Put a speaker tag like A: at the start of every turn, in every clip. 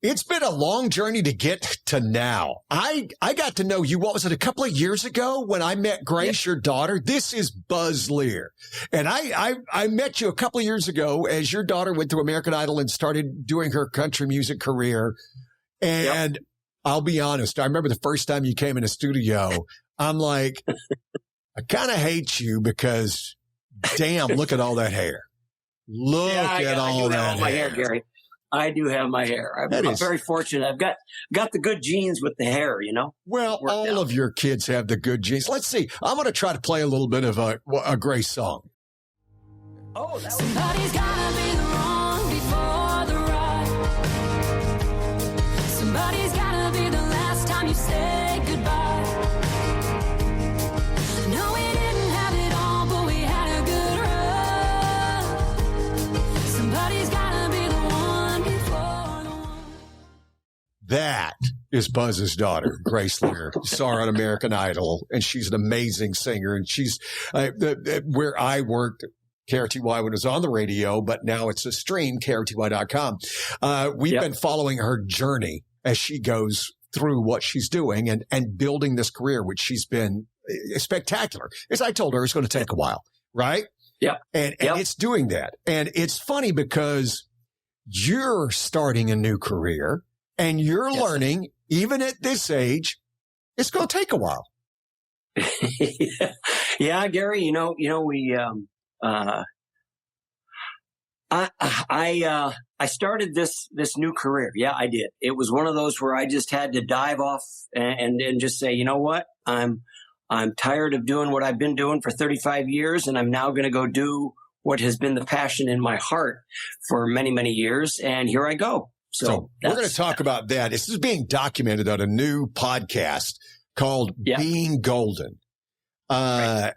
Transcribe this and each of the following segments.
A: It's been a long journey to get to now. I got to know you, what was it, a couple of years ago when I met Grace, your daughter? This is Buzz Leer. And I met you a couple of years ago as your daughter went through American Idol and started doing her country music career. And I'll be honest, I remember the first time you came in the studio, I'm like, I kind of hate you because, damn, look at all that hair. Look at all that hair,
B: Gary. I do have my hair. I'm very fortunate. I've got the good genes with the hair, you know.
A: Well, all of your kids have the good genes. Let's see. I'm going to try to play a little bit of a Grace song.
B: Oh, that was...
C: Somebody's gotta be the wrong before the right. Somebody's gotta be the last time you say goodbye. No, we didn't have it all, but we had a good run. Somebody's gotta be the one before the one.
A: That is Buzz's daughter, Grace Leer. You saw her on American Idol, and she's an amazing singer. And she's where I worked. KRTY when it was on the radio, but now it's a stream, KRTY.com. We've been following her journey as she goes through what she's doing and building this career, which she's been spectacular. As I told her, it's going to take a while, right?
B: Yeah.
A: And it's doing that. And it's funny because you're starting a new career and you're learning, even at this age, it's going to take a while.
B: Yeah, Gary, you know, we, I started this new career. Yeah, I did. It was one of those where I just had to dive off and just say, you know what? I'm tired of doing what I've been doing for 35 years, and I'm now going to go do what has been the passion in my heart for many, many years. And here I go. So
A: we're going to talk about that. This is being documented on a new podcast called Being Golden. And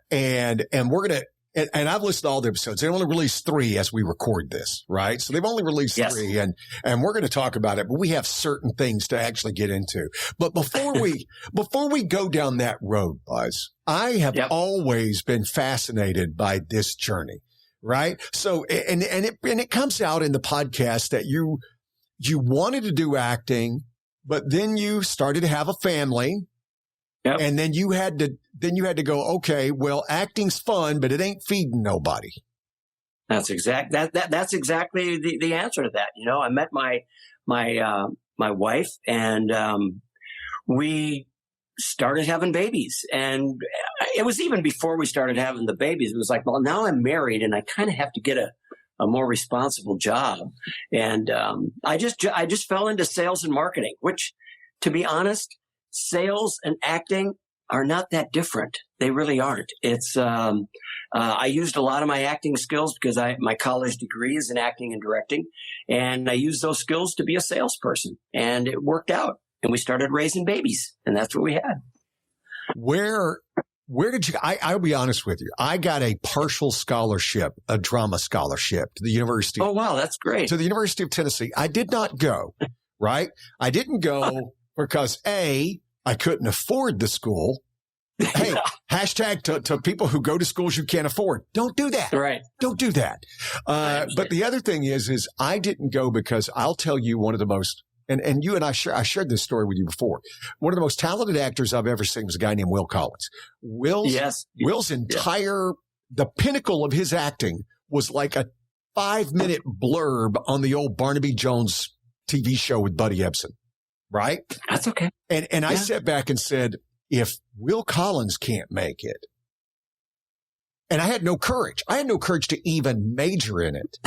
A: we're going to, and I've listened to all the episodes. They only released 3 as we record this, right? So they've only released 3 and we're going to talk about it, but we have certain things to actually get into. But before we go down that road, Buzz, I have always been fascinated by this journey, right? So, and it comes out in the podcast that you wanted to do acting, but then you started to have a family. Yep. And then you had to go, okay, well, acting's fun, but it ain't feeding nobody.
B: That's that's exactly the answer to that. You know, I met my wife and, we started having babies, and it was even before we started having the babies. It was like, well, now I'm married and I kind of have to get a more responsible job. And, I just fell into sales and marketing, which, to be honest, sales and acting are not that different. They really aren't. It's, I used a lot of my acting skills because my college degree is in acting and directing, and I used those skills to be a salesperson, and it worked out, and we started raising babies, and that's what we had.
A: Where did you, I'll be honest with you. I got a partial scholarship, a drama scholarship to the University.
B: Oh, wow. That's great.
A: To the University of Tennessee. I did not go, right? I didn't go because I couldn't afford the school. Hey, hashtag to people who go to schools you can't afford. Don't do that.
B: Right.
A: Don't do that. But the other thing is I didn't go because I'll tell you one of the most, and you and I shared this story with you before. One of the most talented actors I've ever seen was a guy named Will Collins. Will's entire, the pinnacle of his acting was like a 5-minute blurb on the old Barnaby Jones TV show with Buddy Ebsen. Right?
B: That's okay.
A: And I sat back and said, if Will Collins can't make it, and I had no courage. I had no courage to even major in it.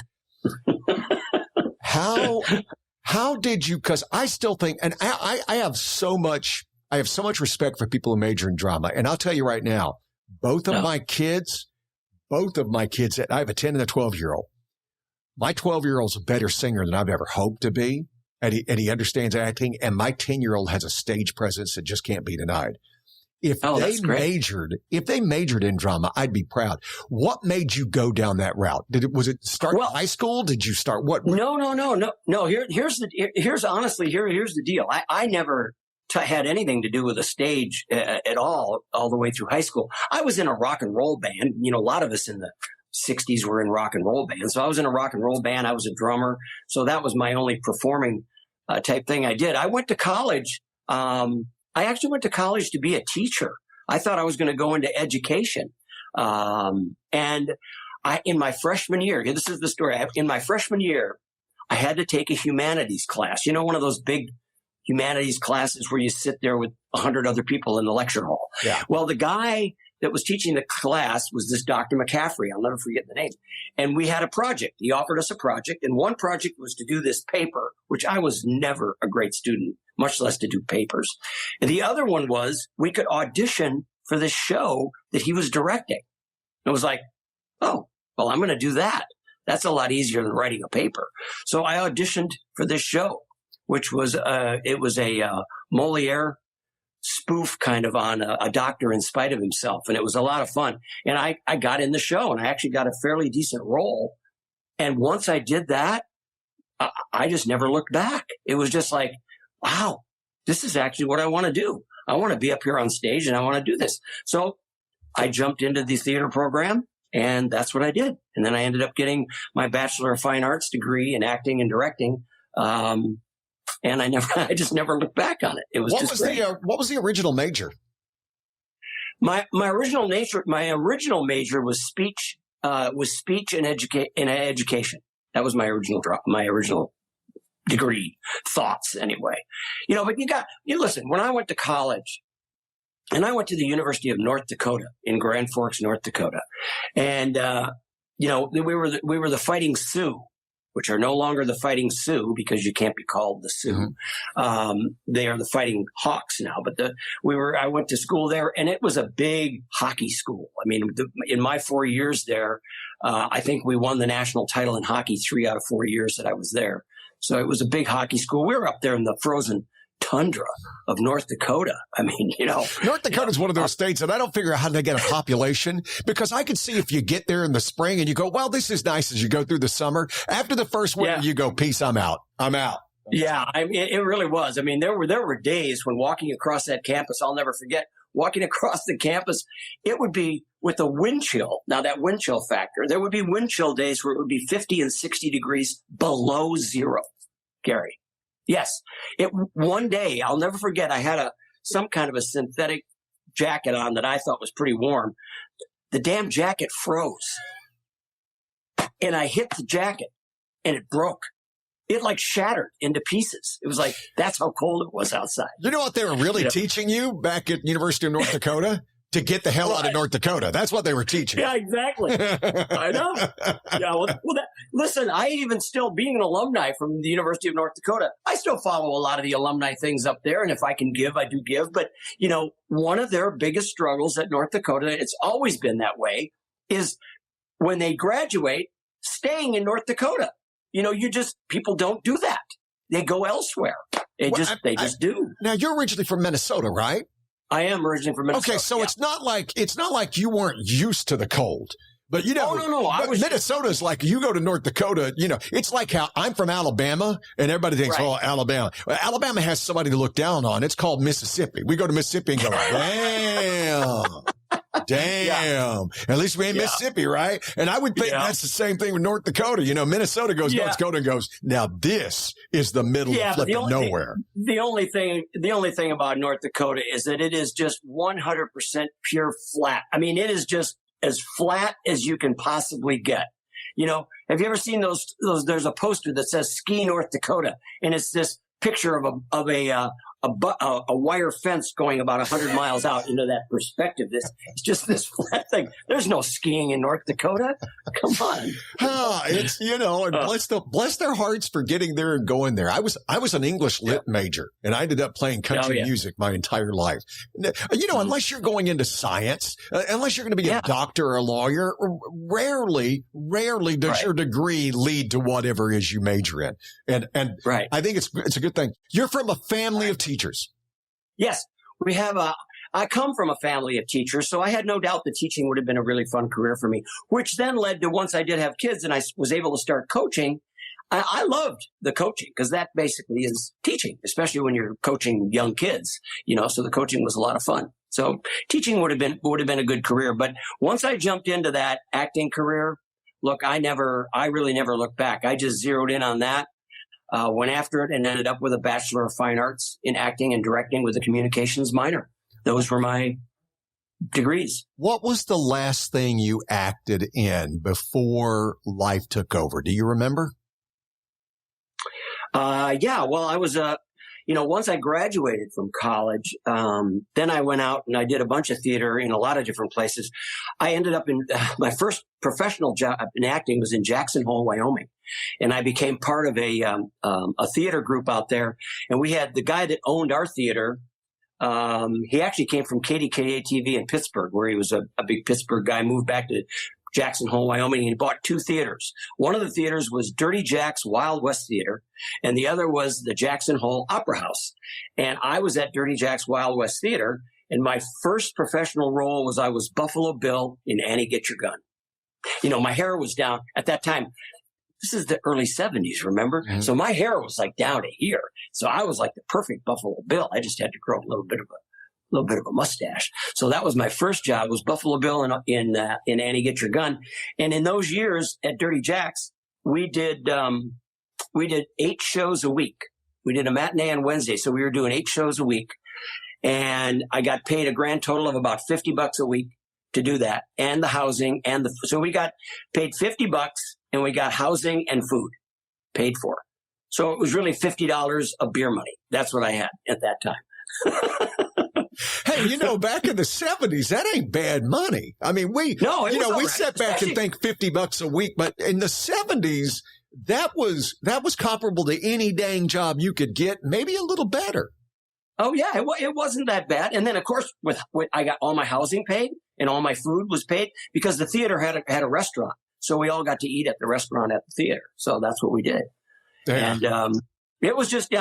A: How did you, because I still think, and I have so much respect for people who major in drama. And I'll tell you right now, both of my kids, I have a 10 and a 12-year-old. My 12-year-old's a better singer than I've ever hoped to be. And he understands acting, and my 10-year-old has a stage presence that just can't be denied. If they majored in drama, I'd be proud. What made you go down that route? Was it start in high school? Did you start what?
B: No. Here's the deal. I never had anything to do with a stage at all the way through high school. I was in a rock and roll band. You know, a lot of us in the 60s were in rock and roll bands. So I was in a rock and roll band. I was a drummer. So that was my only performing type thing I did. I went to college. I actually went to college to be a teacher. I thought I was going to go into education. And in my freshman year, this is the story. In my freshman year, I had to take a humanities class. You know, one of those big humanities classes where you sit there with 100 other people in the lecture hall.
A: Yeah.
B: Well, the guy that was teaching the class was this Dr. McCaffrey. I'll never forget the name. And we had a project. He offered us a project. And one project was to do this paper, which I was never a great student, much less to do papers. And the other one was we could audition for this show that he was directing. It was like, oh, well, I'm going to do that. That's a lot easier than writing a paper. So I auditioned for this show, which was it was a Moliere spoof kind of on a doctor in spite of himself. And it was a lot of fun. And I got in the show, and I actually got a fairly decent role. And once I did that, I just never looked back. It was just like, wow, this is actually what I want to do. I want to be up here on stage, and I want to do this. So I jumped into the theater program, and that's what I did. And then I ended up getting my Bachelor of Fine Arts degree in acting and directing. And I just never looked back on it. It was
A: what was the original major?
B: My original major was speech and education. That was my original degree, thoughts anyway. You know, but you listen, when I went to college, and I went to the University of North Dakota in Grand Forks, North Dakota, and you know, we were the Fighting Sioux, which are no longer the Fighting Sioux because you can't be called the Sioux. Mm-hmm. They are the Fighting Hawks now. But I went to school there, and it was a big hockey school. I mean, in my 4 years there, I think we won the national title in hockey 3 out of 4 years that I was there. So it was a big hockey school. We were up there in the frozen tundra of North Dakota. I mean, you know.
A: North Dakota is one of those states, and I don't figure out how they get a population, because I can see if you get there in the spring and you go, well, this is nice as you go through the summer. After the first winter, you go, peace, I'm out. Yeah,
B: I mean, it really was. I mean, there were days when walking across that campus, I'll never forget, walking across the campus, it would be with a wind chill. Now, that wind chill factor, there would be wind chill days where it would be 50 and 60 degrees below zero, Gary. Yes. One day, I'll never forget, I had some kind of a synthetic jacket on that I thought was pretty warm. The damn jacket froze. And I hit the jacket, and it broke. It like shattered into pieces. It was like, that's how cold it was outside.
A: You know what they were really teaching you back at University of North Dakota? To get the hell out of North Dakota. That's what they were teaching.
B: Yeah, exactly. I know. Yeah, listen, I even still, being an alumni from the University of North Dakota, I still follow a lot of the alumni things up there. And if I can give, I do give. But, you know, one of their biggest struggles at North Dakota, it's always been that way, is when they graduate, staying in North Dakota. You know, people don't do that. They go elsewhere. They just do.
A: Now, you're originally from Minnesota, right?
B: I am originally from Minnesota.
A: Okay, so it's not like you weren't used to the cold. But you know,
B: no.
A: Minnesota's like, you go to North Dakota, you know, it's like how I'm from Alabama, and everybody thinks, oh, Alabama. Well, Alabama has somebody to look down on. It's called Mississippi. We go to Mississippi and go, damn. At least we ain't Mississippi, right? And I would think that's the same thing with North Dakota. You know, Minnesota goes North Dakota and goes, now this is the middle of flipping nowhere.
B: The only thing about North Dakota is that it is just 100% pure flat. I mean, it is just as flat as you can possibly get. You know, have you ever seen those, there's a poster that says Ski North Dakota, and it's this picture of a wire fence going about 100 miles out into that perspective. It's just this flat thing. There's no skiing in North Dakota. Come on.
A: It's, you know, and bless their hearts for getting there and going there. I was an English lit major, and I ended up playing country music my entire life. You know, unless you're going into science, unless you're going to be a doctor or a lawyer, rarely does your degree lead to whatever it is you major in. And I think it's a good thing. You're from a family of teachers.
B: Yes, we have I come from a family of teachers, so I had no doubt that teaching would have been a really fun career for me, which then led to, once I did have kids and I was able to start coaching, I loved the coaching, because that basically is teaching, especially when you're coaching young kids, you know, so the coaching was a lot of fun. So teaching would have been a good career. But once I jumped into that acting career, look, I really never looked back. I just zeroed in on that. went after it and ended up with a Bachelor of Fine Arts in acting and directing with a communications minor. Those were my degrees.
A: What was the last thing you acted in before life took over? Do you remember?
B: Yeah, well, I was, once I graduated from college, then I went out and I did a bunch of theater in a lot of different places. I ended up in my first professional job in acting was in Jackson Hole, Wyoming. And I became part of a theater group out there. And we had the guy that owned our theater. He actually came from KDKA-TV in Pittsburgh, where he was a big Pittsburgh guy, moved back to Jackson Hole, Wyoming, and he bought 2 theaters. One of the theaters was Dirty Jack's Wild West Theater, and the other was the Jackson Hole Opera House. And I was at Dirty Jack's Wild West Theater, and my first professional role was I was Buffalo Bill in Annie Get Your Gun. My hair was down at that time. This is the early 70s, remember? Mm-hmm. So my hair was like down to here. So I was like the perfect Buffalo Bill. I just had to grow a little bit of a mustache. So that was my first job, was Buffalo Bill in Annie Get Your Gun. And in those years at Dirty Jack's, we did 8 shows a week. We did a matinee on Wednesday. So we were doing 8 shows a week. And I got paid a grand total of about $50 a week to do that, and the housing so we got paid $50 and we got housing and food paid for. So it was really $50 of beer money. That's what I had at that time.
A: Hey, back in the 70s, that ain't bad money. I mean, we sit back and think $50 a week, but in the 70s, that was comparable to any dang job you could get, maybe a little better.
B: Oh yeah, it wasn't that bad. And then of course, with I got all my housing paid and all my food was paid because the theater had a restaurant, so we all got to eat at the restaurant at the theater. So that's what we did. Yeah. And it was just,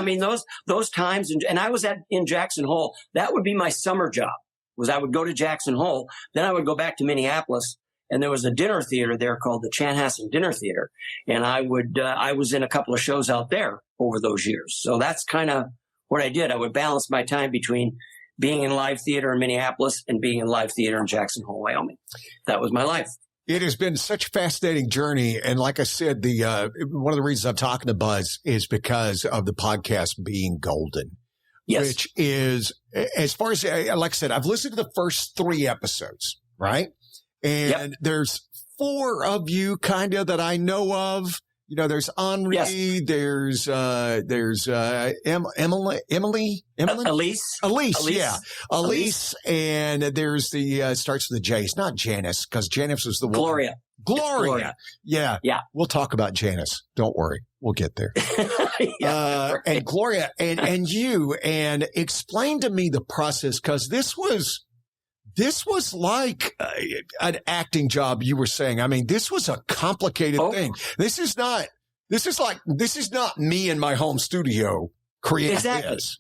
B: those times, and I was in Jackson Hole. That would be my summer job. Was I would go to Jackson Hole, then I would go back to Minneapolis, and there was a dinner theater there called the Chanhassen Dinner Theater, and I was in a couple of shows out there over those years. So that's kind of what I did. I would balance my time between being in live theater in Minneapolis and being in live theater in Jackson Hole, Wyoming. That was my life.
A: It has been such a fascinating journey. And like I said, one of the reasons I'm talking to Buzz is because of the podcast Being Golden, yes. Which is, as far as, like I said, I've listened to the first 3 episodes, right? And there's 4 of you kind of that I know of. There's Henri, yes. There's Emily, Elise, yeah. Elise, and there's starts with the J. It's not Janice, because Janice was the one. Gloria. Yeah. We'll talk about Janice. Don't worry. We'll get there. Right. And Gloria and you, and explain to me the process, because this was like an acting job, you were saying. I mean, this was a complicated thing. This is not me in my home studio creating this.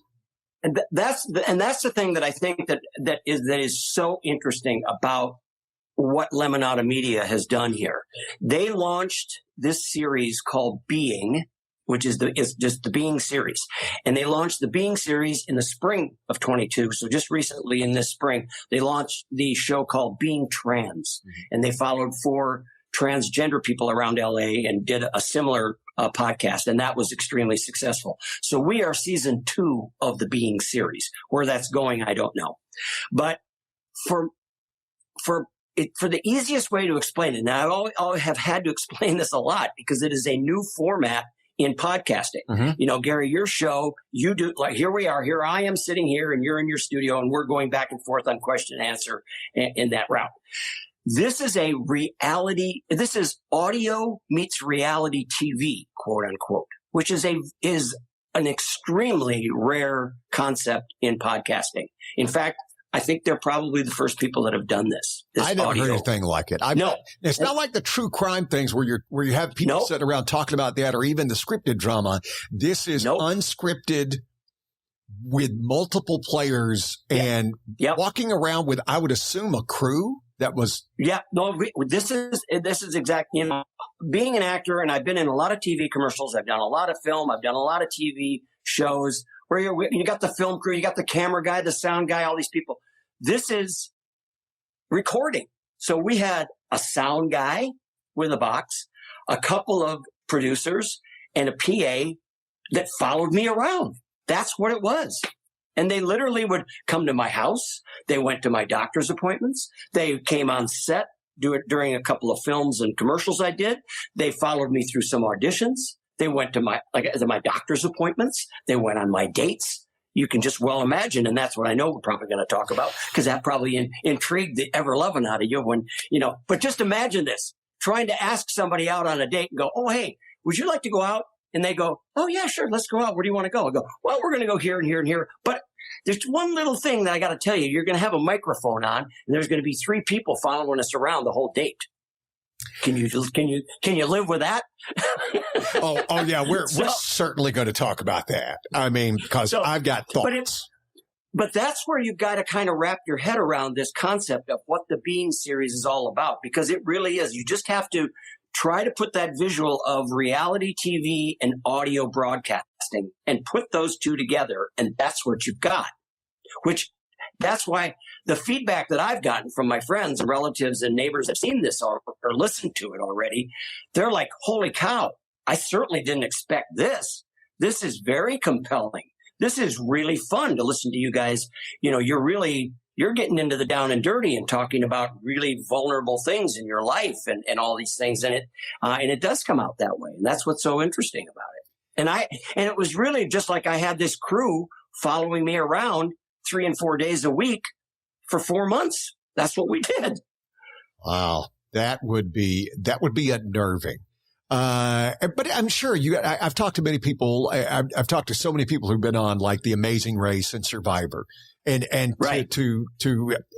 B: And that's the thing that I think that is so interesting about what Lemonada Media has done here. They launched this series called Being, which is just the Being series. And they launched the Being series in the spring of 22. So just recently in this spring, they launched the show called Being Trans. Mm-hmm. And they followed 4 transgender people around LA and did a similar podcast. And that was extremely successful. So we are season 2 of the Being series. Where that's going, I don't know. But for the easiest way to explain it, now I have had to explain this a lot because it is a new format in podcasting. Mm-hmm. Gary, your show, you do, like, here we are, here I am sitting here and you're in your studio and we're going back and forth on question and answer in that route. This is this is audio meets reality TV, quote unquote, which is an extremely rare concept in podcasting. In fact, I think they're probably the first people that have done this.
A: I never heard anything like it. It's not like the true crime things where you have people sitting around talking about that, or even the scripted drama. This is unscripted with multiple players and walking around with, I would assume, a crew that was. Yeah, no,
B: this is exact. Being an actor, and I've been in a lot of TV commercials. I've done a lot of film. I've done a lot of TV shows. Where you got the film crew, you got the camera guy, the sound guy, all these people. This is recording. So we had a sound guy with a box, a couple of producers, and a PA that followed me around. That's what it was. And they literally would come to my house. They went to my doctor's appointments. They came on set during a couple of films and commercials I did. They followed me through some auditions. They went to my doctor's appointments. They went on my dates. You can just well imagine, and that's what I know we're probably going to talk about, because that probably intrigued the ever-loving out of you when, but just imagine this, trying to ask somebody out on a date and go, oh, hey, would you like to go out? And they go, oh, yeah, sure, let's go out. Where do you want to go? I go, well, we're going to go here and here and here. But there's one little thing that I got to tell you. You're going to have a microphone on, and there's going to be 3 people following us around the whole date. Can you live with that?
A: oh yeah, we're certainly going to talk about that. I mean, because I've got thoughts.
B: But that's where you've got to kind of wrap your head around this concept of what the Being series is all about, because it really is. You just have to try to put that visual of reality TV and audio broadcasting and put those two together, and that's what you've got. That's why the feedback that I've gotten from my friends and relatives and neighbors have seen this or listened to it already, they're like, holy cow, I certainly didn't expect this. This is very compelling. This is really fun to listen to you guys. You're getting into the down and dirty and talking about really vulnerable things in your life and all these things in it. And it does come out that way. And that's what's so interesting about it. And it was really just like I had this crew following me around 3 and 4 days a week for 4 months. That's what we did.
A: Wow. That would be unnerving. But I'm sure I've talked to many people. I've talked to so many people who've been on like The Amazing Race and Survivor. And
B: right.
A: to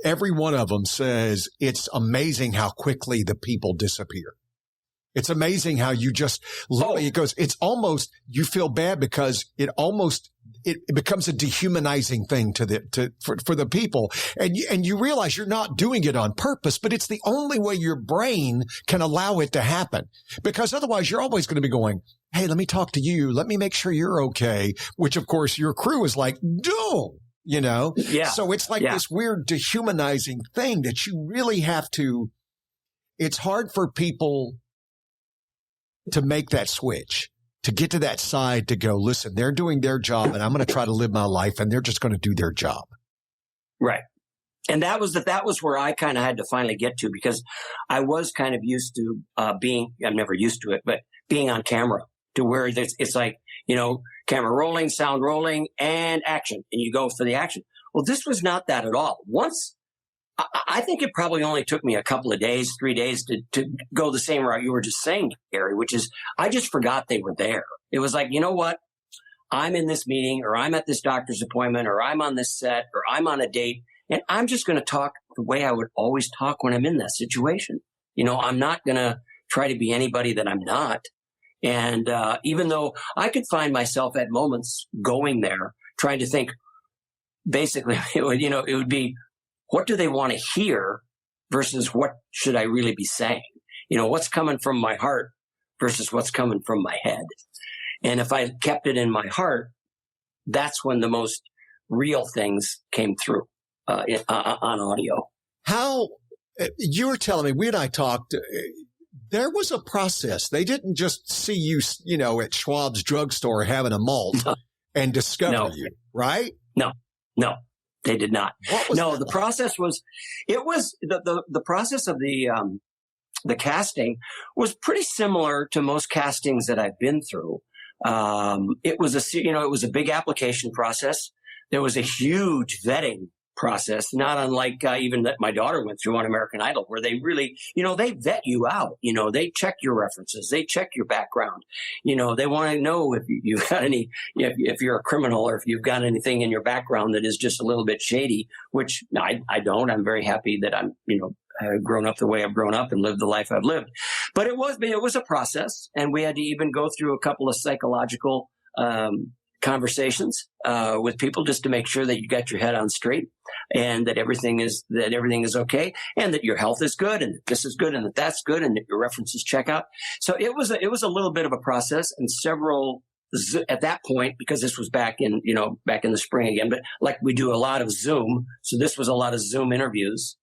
A: every one of them says it's amazing how quickly the people disappear. It's amazing how you just literally, it goes, it's almost, you feel bad because it becomes a dehumanizing thing for the people. And you realize you're not doing it on purpose, but it's the only way your brain can allow it to happen, because otherwise you're always going to be going, hey, let me talk to you. Let me make sure you're okay. Which of course your crew is like, no,
B: Yeah.
A: So it's like this weird dehumanizing thing that you really have to, it's hard for people to make that switch, to get to that side, to go, listen, they're doing their job and I'm going to try to live my life and they're just going to do their job.
B: Right. And that was where I kind of had to finally get to, because I was kind of used to I'm never used to it, but being on camera, to where it's like, camera rolling, sound rolling, and action. And you go for the action. Well, this was not that at all. I think it probably only took me a couple of days, 3 days to go the same route you were just saying, Gary, which is I just forgot they were there. It was like, you know what? I'm in this meeting, or I'm at this doctor's appointment, or I'm on this set, or I'm on a date, and I'm just going to talk the way I would always talk when I'm in that situation. I'm not going to try to be anybody that I'm not. And even though I could find myself at moments going there, trying to think, basically, it would be, what do they want to hear versus what should I really be saying? What's coming from my heart versus what's coming from my head. And if I kept it in my heart, that's when the most real things came through on audio.
A: How you were telling me, we and I talked, there was a process. They didn't just see you, at Schwab's drugstore having a malt and discover you, right?
B: No. They did not. The process was, the process of the casting was pretty similar to most castings that I've been through. It was a big application process. There was a huge vetting process, not unlike even that my daughter went through on American Idol, where they really, they vet you out. They check your references, they check your background. They want to know if you've got any, if you're a criminal, or if you've got anything in your background that is just a little bit shady, which I don't. I'm very happy that I'm, I've grown up the way I've grown up and lived the life I've lived. But it was a process, and we had to even go through a couple of psychological conversations with people just to make sure that you got your head on straight, and that everything is okay, and that your health is good, and that this is good, and that that's good, and that your references check out. So it was a little bit of a process, and several at that point, because this was back in the spring again, but like we do a lot of Zoom, so this was a lot of Zoom interviews.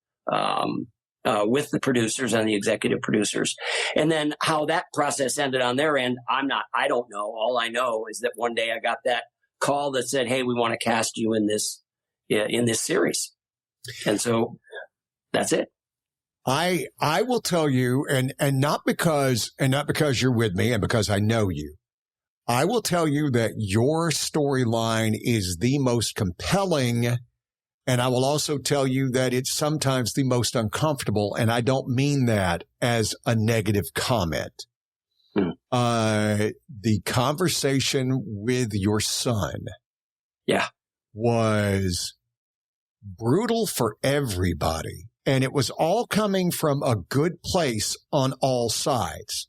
B: with the producers and the executive producers. And then how that process ended on their end, I don't know. All I know is that one day I got that call that said, "Hey, we want to cast you in this series." And so that's it.
A: I will tell you, and not because you're with me and because I know you, I will tell you that your storyline is the most compelling. And I will also tell you that it's sometimes the most uncomfortable. And I don't mean that as a negative comment. The conversation with your son was brutal for everybody. And it was all coming from a good place on all sides.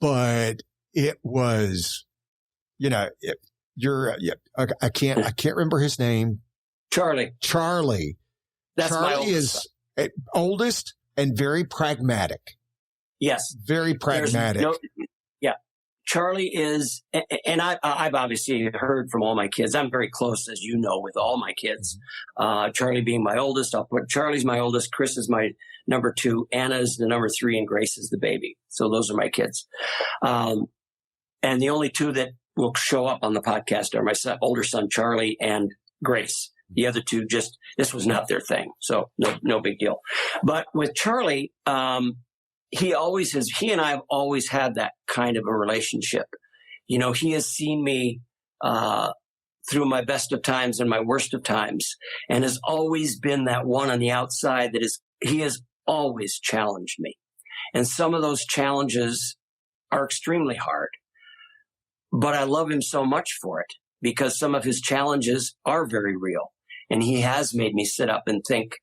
A: But it was, I can't remember his name. Charlie.
B: That's my
A: Charlie is oldest and very pragmatic.
B: Yes.
A: Very pragmatic.
B: Charlie is, and I've obviously heard from all my kids. I'm very close, as you know, with all my kids. Charlie being my oldest. I'll put Charlie's my oldest. Chris is my number 2. Anna's the number 3, and Grace is the baby. So those are my kids. And the only 2 that will show up on the podcast are my older son, Charlie, and Grace. The other 2 this was not their thing. So no big deal. But with Charlie, he and I have always had that kind of a relationship. He has seen me through my best of times and my worst of times, and has always been that one on the outside he has always challenged me. And some of those challenges are extremely hard, but I love him so much for it because some of his challenges are very real. And he has made me sit up and think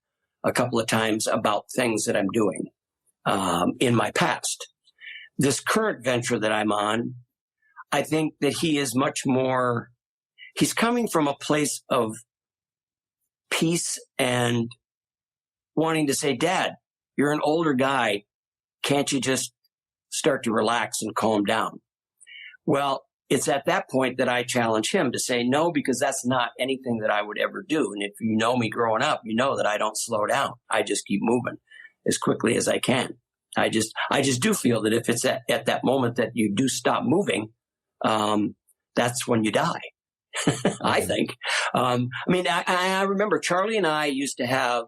B: a couple of times about things that I'm doing in my past. This current venture that I'm on, I think that he is much more, he's coming from a place of peace and wanting to say, "Dad, you're an older guy. Can't you just start to relax and calm down?" Well, it's at that point that I challenge him to say no, because that's not anything that I would ever do. And if you know me growing up, you know that I don't slow down. I just keep moving as quickly as I can. I just do feel that if it's at that moment that you do stop moving, that's when you die. I think. I remember Charlie and I used to have,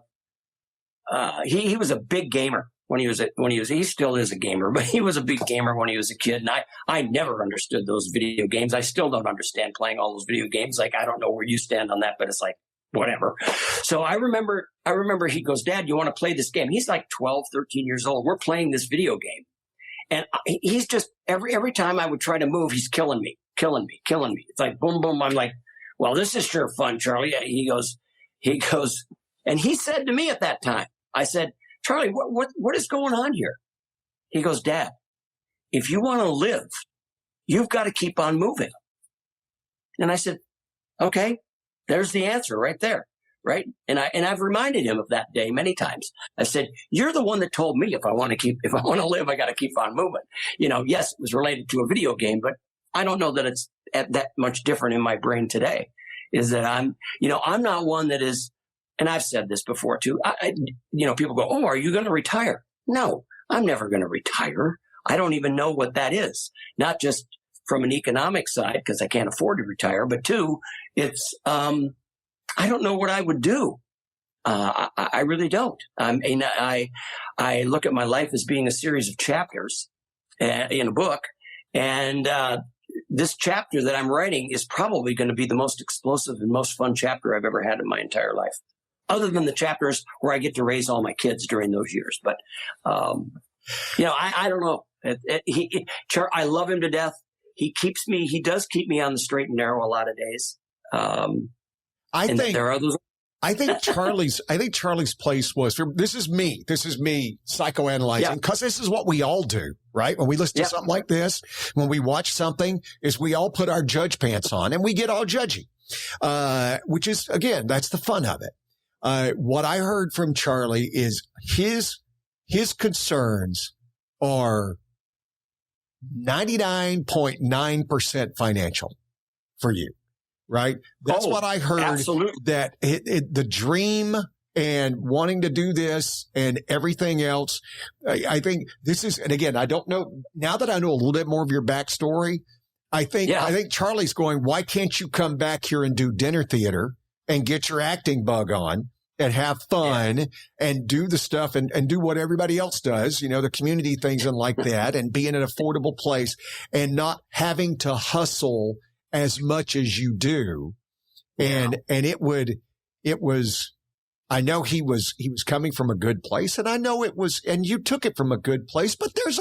B: he was a big gamer. He still is a gamer, but he was a big gamer when he was a kid. And I never understood those video games. I still don't understand playing all those video games. Like, I don't know where you stand on that, but it's like, whatever. So I remember he goes, "Dad, you want to play this game?" He's like 12, 13 years old. We're playing this video game. And he's just, every time I would try to move, he's killing me. It's like, boom, boom. I'm like, "Well, this is sure fun, Charlie." He goes, and he said to me at that time, I said, "Charlie, what is going on here?" He goes, "Dad, if you want to live, you've got to keep on moving." And I said, "Okay, there's the answer right there." Right. And I've reminded him of that day many times. I said, "You're the one that told me if I want to live, I got to keep on moving." Yes, it was related to a video game, but I don't know that it's that much different in my brain today. Is that I'm not one that is, and I've said this before too. People go, "Oh, are you going to retire?" No, I'm never going to retire. I don't even know what that is. Not just from an economic side, because I can't afford to retire, but 2, it's, I don't know what I would do. I really don't. I look at my life as being a series of chapters in a book. And this chapter that I'm writing is probably going to be the most explosive and most fun chapter I've ever had in my entire life, other than the chapters where I get to raise all my kids during those years. But, I don't know. I love him to death. He does keep me on the straight and narrow a lot of days.
A: I think Charlie's place was, this is me psychoanalyzing, because this is what we all do, right? When we listen to something like this, when we watch something, is we all put our judge pants on and we get all judgy, which is, again, that's the fun of it. What I heard from Charlie is his concerns are 99.9% financial for you. Right. That's what I heard.
B: Absolutely.
A: That the dream and wanting to do this and everything else. I think this is, and again, I don't know, now that I know a little bit more of your backstory, I think Charlie's going, why can't you come back here and do dinner theater and get your acting bug on and have fun and do the stuff and do what everybody else does, the community things and like that, and be in an affordable place and not having to hustle as much as you do. And it was, I know he was coming from a good place, and I know it was, and you took it from a good place, but there's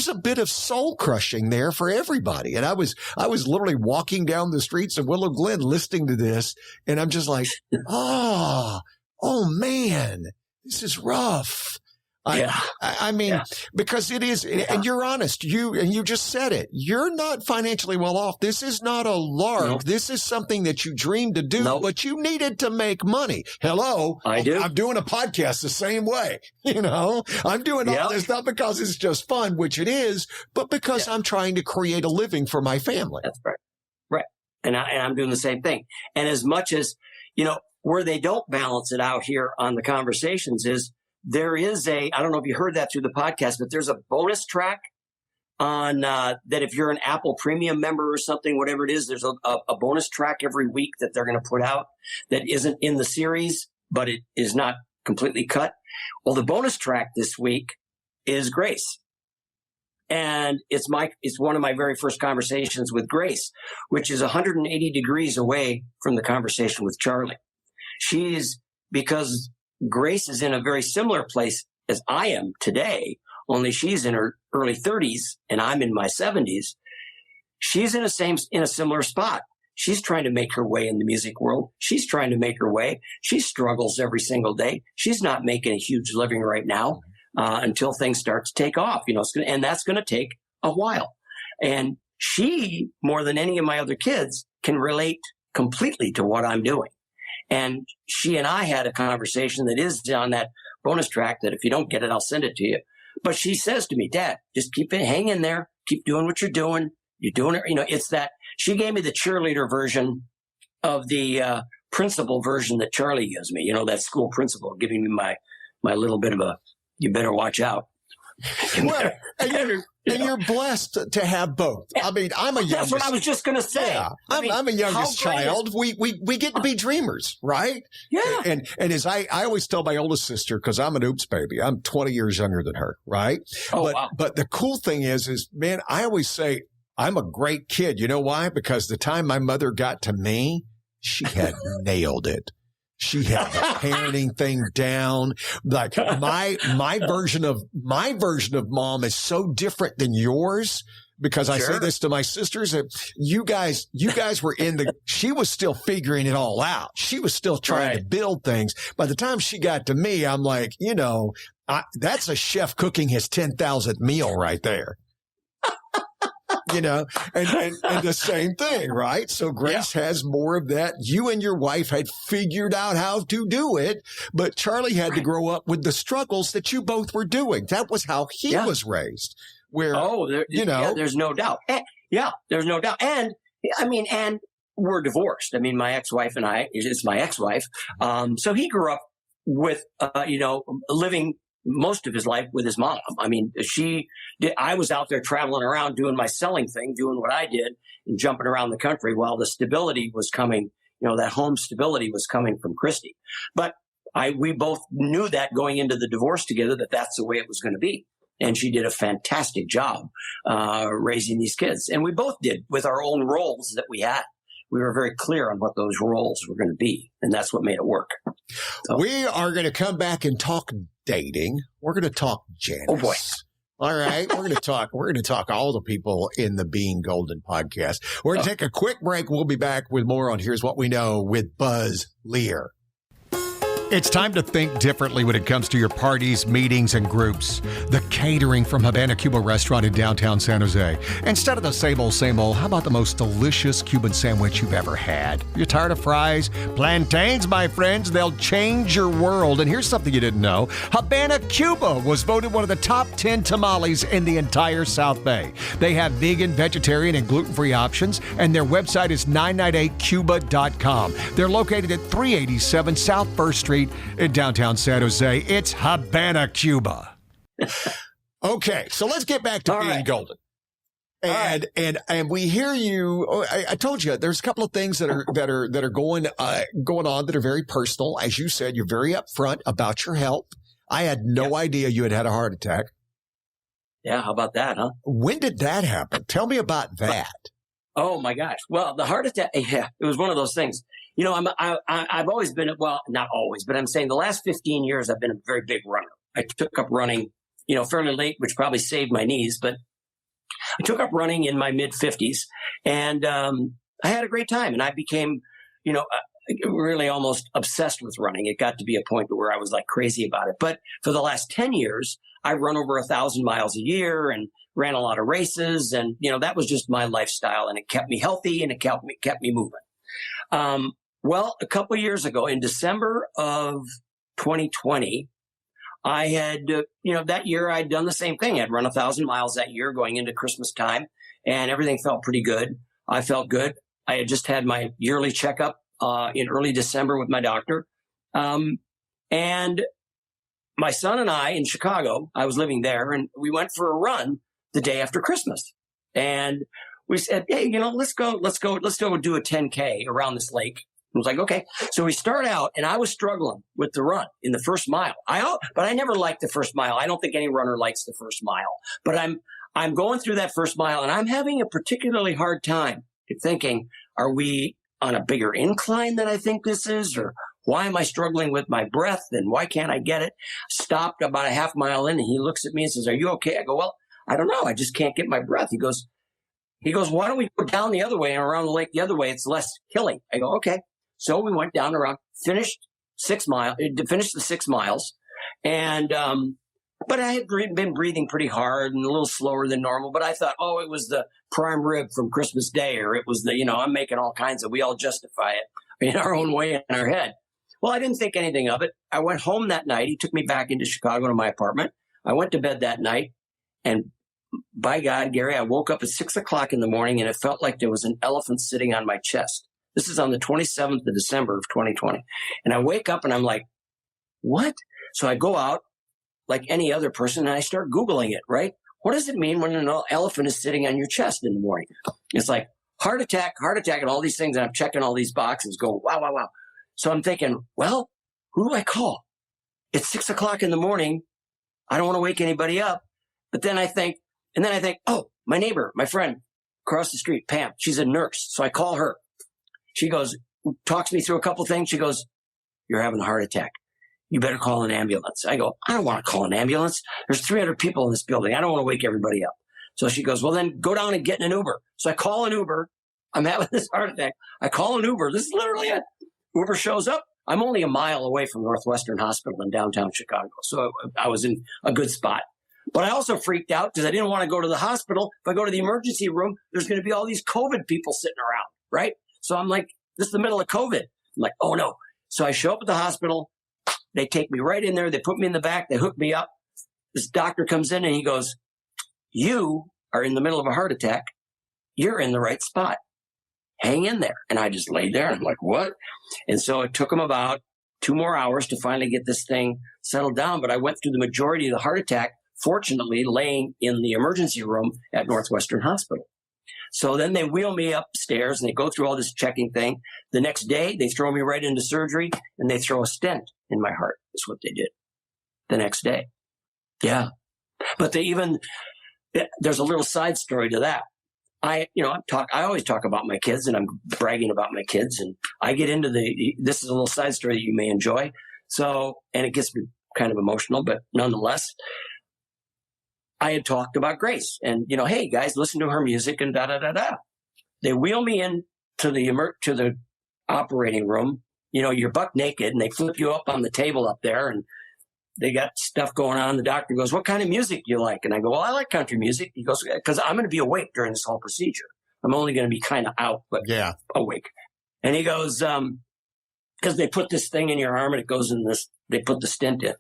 A: a bit of soul crushing there for everybody. And I was literally walking down the streets of Willow Glen listening to this, and I'm just like, oh man, this is rough. I mean, because it is, and you're honest, you just said it. You're not financially well off. This is not a lark. Nope. This is something that you dreamed to do, but you needed to make money. Hello. I do. I'm doing a podcast the same way. I'm doing all this not because it's just fun, which it is, but because I'm trying to create a living for my family.
B: That's right. Right. And I'm doing the same thing. And as much as, where they don't balance it out here on the conversations is, there is I don't know if you heard that through the podcast, but there's a bonus track on that if you're an Apple Premium member or something, whatever it is, there's a bonus track every week that they're going to put out that isn't in the series, but it is not completely cut. Well, the bonus track this week is Grace. And it's one of my very first conversations with Grace, which is 180 degrees away from the conversation with Charlie. Because Grace is in a very similar place as I am today, only she's in her early 30s and I'm in my 70s. She's in a similar spot. She's trying to make her way in the music world. She's trying to make her way. She struggles every single day. She's not making a huge living right now until things start to take off. And that's going to take a while. And she, more than any of my other kids, can relate completely to what I'm doing. And she and I had a conversation that is on that bonus track that if you don't get it, I'll send it to you. But she says to me, Dad, just keep it, hang in there. Keep doing what you're doing. You're doing it. It's that she gave me the cheerleader version of the principal version that Charlie gives me, that school principal giving me my little bit of you better watch out.
A: Well, and you're blessed to have both. I mean, I'm a youngest.
B: That's what I was just going to say.
A: Yeah, I'm a youngest child. We get to be dreamers, right?
B: Yeah.
A: And as I always tell my oldest sister, because I'm an oops baby, I'm 20 years younger than her, right? But the cool thing is, man, I always say I'm a great kid. You know why? Because the time my mother got to me, she had nailed it. She had the parenting thing down. Like my version of mom is so different than yours, because I say this to my sisters, that you guys were she was still figuring it all out. She was still trying to build things. By the time she got to me, I'm like, that's a chef cooking his 10,000th meal right there. And the same thing, right? So Grace has more of that. You and your wife had figured out how to do it, but Charlie had to grow up with the struggles that you both were doing. That was how he was raised. Where,
B: there's no doubt. There's no doubt. And and we're divorced. I mean, my ex-wife and I, it's my ex-wife. So he grew up with, living most of his life with his mom. I mean, I was out there traveling around doing my selling thing, doing what I did and jumping around the country while the stability was coming, that home stability was coming from Christy. But we both knew that going into the divorce together, that's the way it was going to be. And she did a fantastic job, raising these kids. And we both did with our own roles that we had. We were very clear on what those roles were going to be. And that's what made it work. So,
A: we are going to come back and talk dating. We're going to talk Janice.
B: Oh boy.
A: All right. We're going to talk all the people in the Being Golden podcast. We're going to take a quick break. We'll be back with more on Here's What We Know with Buzz Leer. It's time to think differently when it comes to your parties, meetings, and groups. The catering from Havana Cuba restaurant in downtown San Jose. Instead of the same old, how about the most delicious Cuban sandwich you've ever had? You're tired of fries? Plantains, my friends, they'll change your world. And here's something you didn't know. Havana Cuba was voted one of the top 10 tamales in the entire South Bay. They have vegan, vegetarian, and gluten-free options, and their website is 998cuba.com. They're located at 387 South 1st Street Street in downtown San Jose. It's Havana, Cuba. Okay, so let's get back to being golden. And we hear you. I told you there's a couple of things that are going on that are very personal. As you said, you're very upfront about your health. I had no idea you had a heart attack.
B: Yeah, how about that, huh?
A: When did that happen? Tell me about that.
B: Oh my gosh! Well, the heart attack. Yeah, it was one of those things. You know, I've always been, well, not always, but I'm saying the last 15 years I've been a very big runner. I took up running, fairly late, which probably saved my knees, but I took up running in my mid 50s, and I had a great time, and I became, really almost obsessed with running. It got to be a point where I was like crazy about it. But for the last 10 years, I run over 1,000 miles a year and ran a lot of races, and that was just my lifestyle, and it kept me healthy and it kept me moving. Well, a couple of years ago, in December of 2020. I had, that year I'd done the same thing. I'd run 1,000 miles that year going into Christmas time, and everything felt pretty good. I felt good. I had just had my yearly checkup in early December with my doctor. And my son and I in Chicago, I was living there, and we went for a run the day after Christmas. And we said, hey, let's go do a 10K around this lake. I was like, okay. So we start out, and I was struggling with the run in the first mile. But I never liked the first mile. I don't think any runner likes the first mile. But I'm going through that first mile, and I'm having a particularly hard time thinking, are we on a bigger incline than I think this is? Or why am I struggling with my breath? And why can't I get it? Stopped about a half mile in, and he looks at me and says, are you okay? I go, well, I don't know. I just can't get my breath. He goes, why don't we go down the other way and around the lake the other way? It's less hilly. I go, okay. So we went down around, finished the 6 miles. And, but I had been breathing pretty hard and a little slower than normal. But I thought, it was the prime rib from Christmas Day, or it was I'm making all kinds of, we all justify it in our own way in our head. Well, I didn't think anything of it. I went home that night. He took me back into Chicago to my apartment. I went to bed that night, and by God, Gary, I woke up at 6 o'clock in the morning, and it felt like there was an elephant sitting on my chest. This is on the 27th of December of 2020. And I wake up and I'm like, what? So I go out like any other person and I start Googling it, right? What does it mean when an elephant is sitting on your chest in the morning? It's like heart attack, and all these things. And I'm checking all these boxes going, wow. So I'm thinking, well, who do I call? It's 6 o'clock in the morning. I don't want to wake anybody up. But then I think, oh, my neighbor, my friend across the street, Pam, she's a nurse. So I call her. She goes, talks me through a couple things. She goes, you're having a heart attack. You better call an ambulance. I go, I don't want to call an ambulance. There's 300 people in this building. I don't want to wake everybody up. So she goes, well, then go down and get in an Uber. So I call an Uber. I'm having this heart attack. I call an Uber. This is literally it. Uber shows up. I'm only a mile away from Northwestern Hospital in downtown Chicago. So I was in a good spot. But I also freaked out because I didn't want to go to the hospital. If I go to the emergency room, there's going to be all these COVID people sitting around, right? So I'm like, this is the middle of COVID. I'm like, oh no. So I show up at the hospital. They take me right in there. They put me in the back. They hook me up. This doctor comes in and he goes, you are in the middle of a heart attack. You're in the right spot. Hang in there. And I just laid there. And I'm like, what? And so it took him about 2 more hours to finally get this thing settled down. But I went through the majority of the heart attack, fortunately, laying in the emergency room at Northwestern Hospital. So then they wheel me upstairs and they go through all this checking thing. The next day, they throw me right into surgery and they throw a stent in my heart. Is what they did the next day. Yeah. But there's a little side story to that. I always talk about my kids and I'm bragging about my kids, and I get into this is a little side story that you may enjoy. So, and it gets me kind of emotional, but nonetheless, I had talked about Grace and, hey guys, listen to her music and da-da-da-da. They wheel me in to the operating room. You're buck naked and they flip you up on the table up there and they got stuff going on. The doctor goes, what kind of music do you like? And I go, well, I like country music. He goes, because I'm going to be awake during this whole procedure. I'm only going to be kind of out, but awake. And he goes, because they put this thing in your arm and it goes in this, they put the stent in.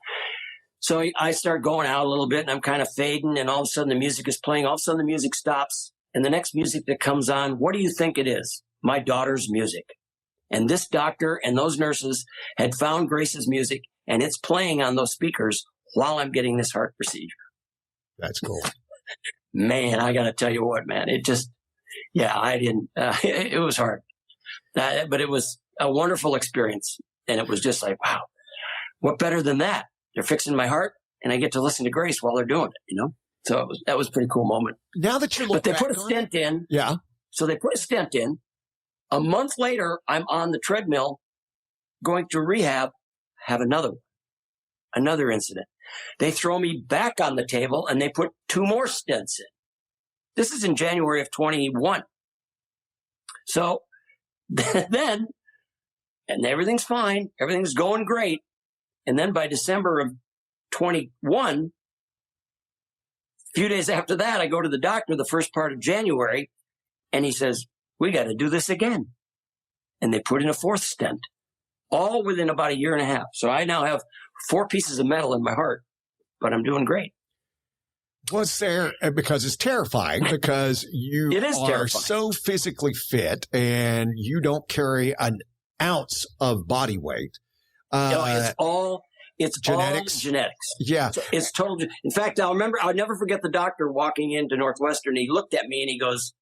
B: So I start going out a little bit and I'm kind of fading and all of a sudden the music is playing. All of a sudden the music stops and the next music that comes on, what do you think it is? My daughter's music. And this doctor and those nurses had found Grace's music, and it's playing on those speakers while I'm getting this heart procedure.
A: That's cool.
B: Man, I got to tell you what, man, it just, I didn't, it was hard. But it was a wonderful experience. And it was just like, wow, what better than that? They're fixing my heart, and I get to listen to Grace while they're doing it, you know? So that was a pretty cool moment.
A: Now that you're
B: But they put a stent in.
A: Yeah.
B: So they put a stent in. A month later, I'm on the treadmill going to rehab, have another incident. They throw me back on the table and they put 2 more stents in. This is in January of 21. So then, and everything's fine. Everything's going great. And then by December of 21, a few days after that, I go to the doctor the first part of January, and he says, we got to do this again. And they put in a 4th stent, all within about a year and a half. So I now have 4 pieces of metal in my heart, but I'm doing great.
A: Was there, because it's terrifying, because you are
B: terrifying.
A: So physically fit and you don't carry an ounce of body weight.
B: It's all genetics.
A: Yeah.
B: So it's total. In fact, I'll never forget the doctor walking into Northwestern. He looked at me and he goes,